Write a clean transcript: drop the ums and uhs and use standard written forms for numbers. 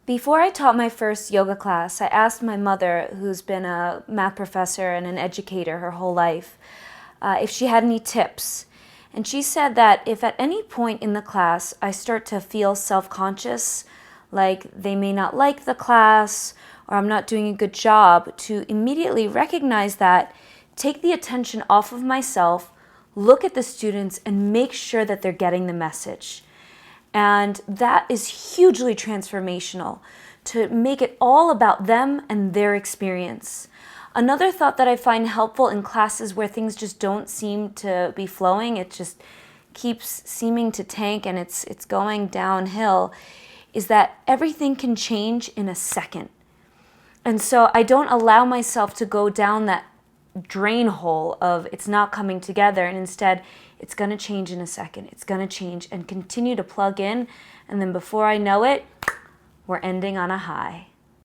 Before I taught my first yoga class, I asked my mother, who's been a math professor and an educator her whole life, if she had any tips. And she said that if at any point in the class I start to feel self-conscious, like they may not like the class or I'm not doing a good job, to immediately recognize that, take the attention off of myself, look at the students, and make sure that they're getting the message. And that is hugely transformational, to make it all about them and their experience. Another thought that I find helpful in classes where things just don't seem to be flowing, it just keeps seeming to tank and it's going downhill, is that everything can change in a second. And so I don't allow myself to go down that drain hole of it's not coming together, and instead it's going to change in a second. It's going to change, and continue to plug in, and then before I know it, we're ending on a high.